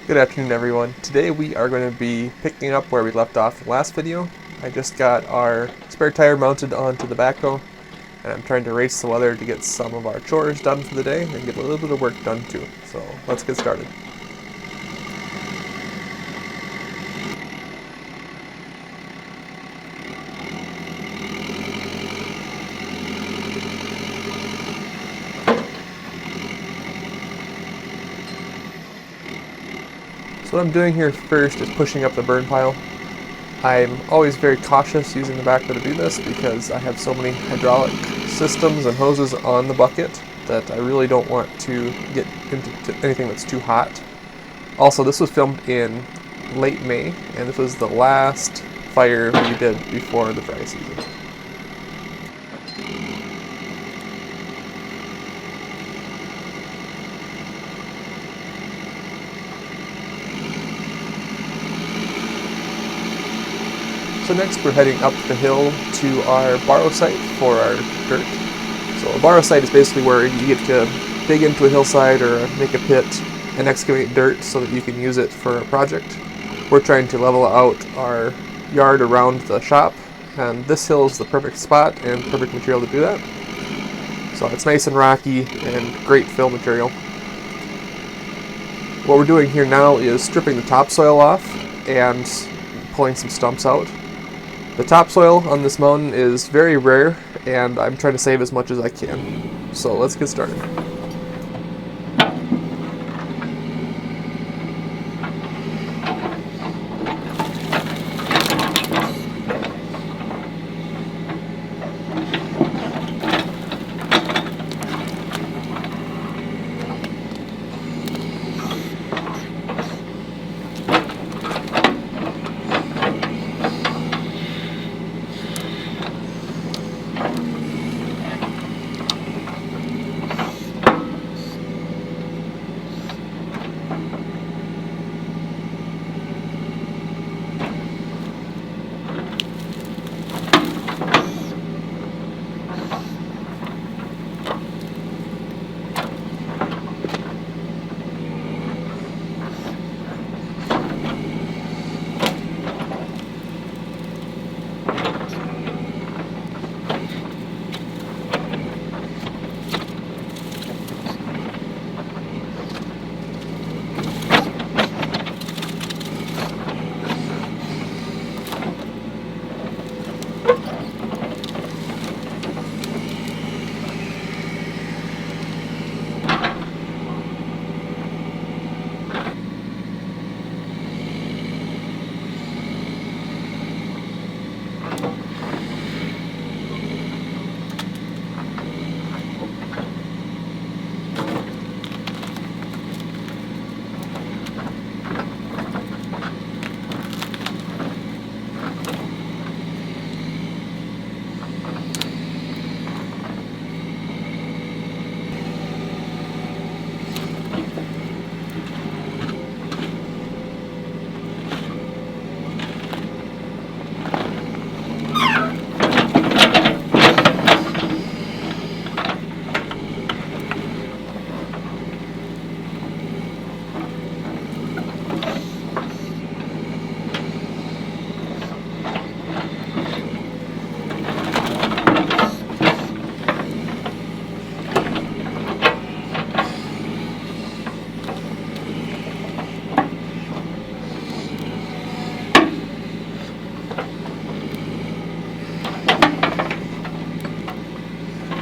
Good afternoon, everyone. Today we are going to be picking up where we left off in the last video. I just got our spare tire mounted onto the backhoe, and I'm trying to race the weather to get some of our chores done for the day and get a little bit of work done too. So let's get started. So what I'm doing here first is pushing up the burn pile. I'm always very cautious using the backhoe to do this because I have so many hydraulic systems and hoses on the bucket that I really don't want to get into anything that's too hot. Also, this was filmed in late May, and this was the last fire we did before the dry season. So next we're heading up the hill to our borrow site for our dirt. So a borrow site is basically where you get to dig into a hillside or make a pit and excavate dirt so that you can use it for a project. We're trying to level out our yard around the shop, and this hill is the perfect spot and perfect material to do that. So it's nice and rocky and great fill material. What we're doing here now is stripping the topsoil off and pulling some stumps out. The topsoil on this mountain is very rare, and I'm trying to save as much as I can. So let's get started.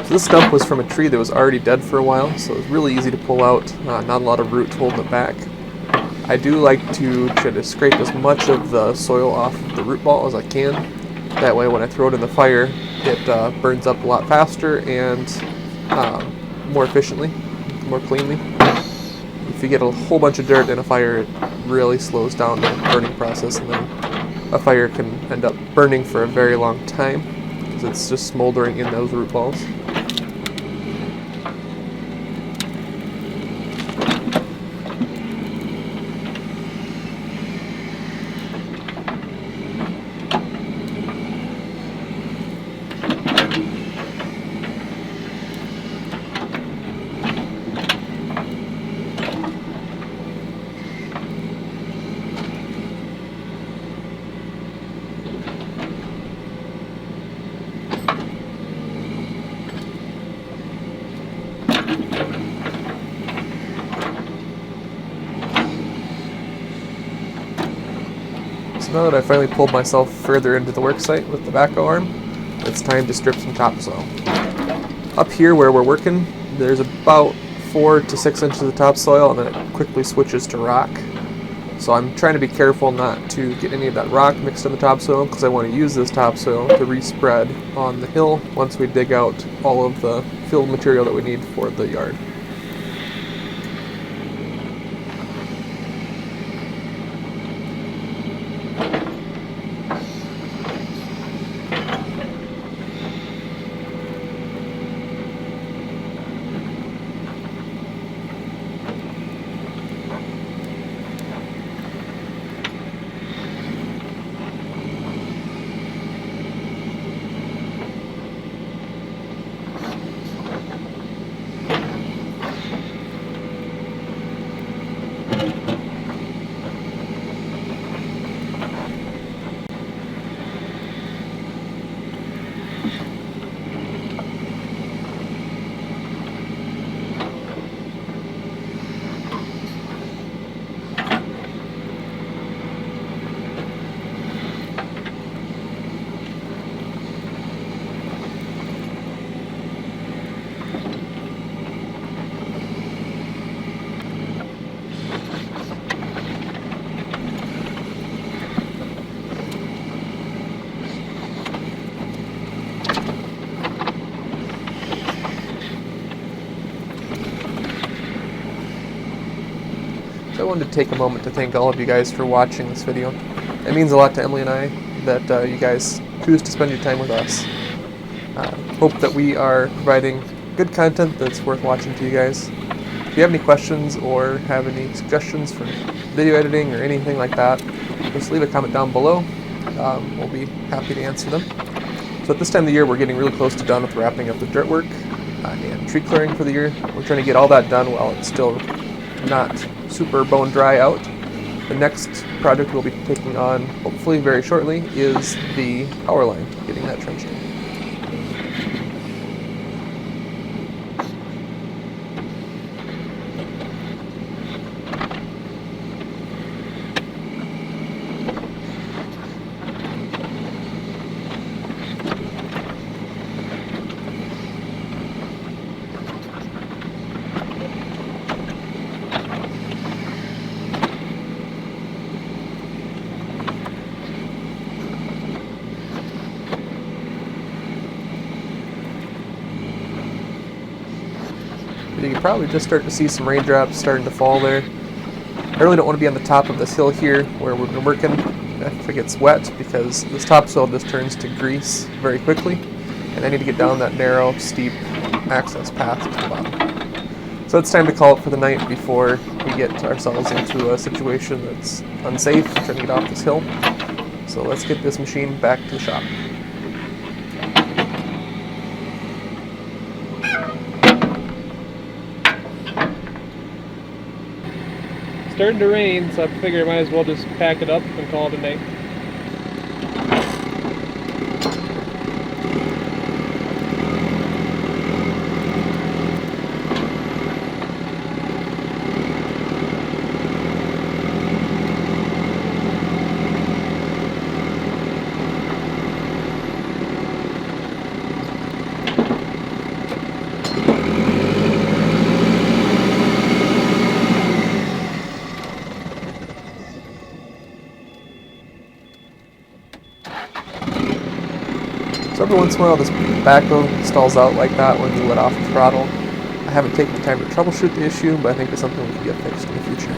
So this stump was from a tree that was already dead for a while, so it was really easy to pull out, not a lot of roots holding it back. I do like to try to scrape as much of the soil off the root ball as I can. That way when I throw it in the fire, it burns up a lot faster and more efficiently, more cleanly. If you get a whole bunch of dirt in a fire, it really slows down the burning process, and then a fire can end up burning for a very long time because it's just smoldering in those root balls. So now that I finally pulled myself further into the work site with the backhoe arm, it's time to strip some topsoil. Up here where we're working, there's about 4 to 6 inches of topsoil, and then it quickly switches to rock. So I'm trying to be careful not to get any of that rock mixed in the topsoil, because I want to use this topsoil to respread on the hill once we dig out all of the fill material that we need for the yard. So I wanted to take a moment to thank all of you guys for watching this video. It means a lot to Emily and I that you guys choose to spend your time with us. Hope that we are providing good content that's worth watching to you guys. If you have any questions or have any suggestions for video editing or anything like that, just leave a comment down below. We'll be happy to answer them. So at this time of the year, we're getting really close to done with wrapping up the dirt work and tree clearing for the year. We're trying to get all that done while it's still not super bone dry out. The next project we'll be taking on, hopefully very shortly, is the power line, getting that trenched in. You can probably just start to see some raindrops starting to fall there. I really don't want to be on the top of this hill here where we've been working if it gets wet, because this topsoil just turns to grease very quickly, and I need to get down that narrow, steep access path to the bottom. So it's time to call it for the night before we get ourselves into a situation that's unsafe, trying to get off this hill. So let's get this machine back to the shop. Starting to rain, so I figured I might as well just pack it up and call it a night. So every once in a while this backhoe stalls out like that when you let off the throttle. I haven't taken the time to troubleshoot the issue, but I think it's something we can get fixed in the future.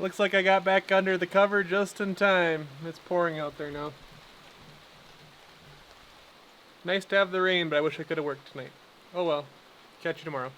Looks like I got back under the cover just in time. It's pouring out there now. Nice to have the rain, but I wish I could have worked tonight. Oh well. Catch you tomorrow.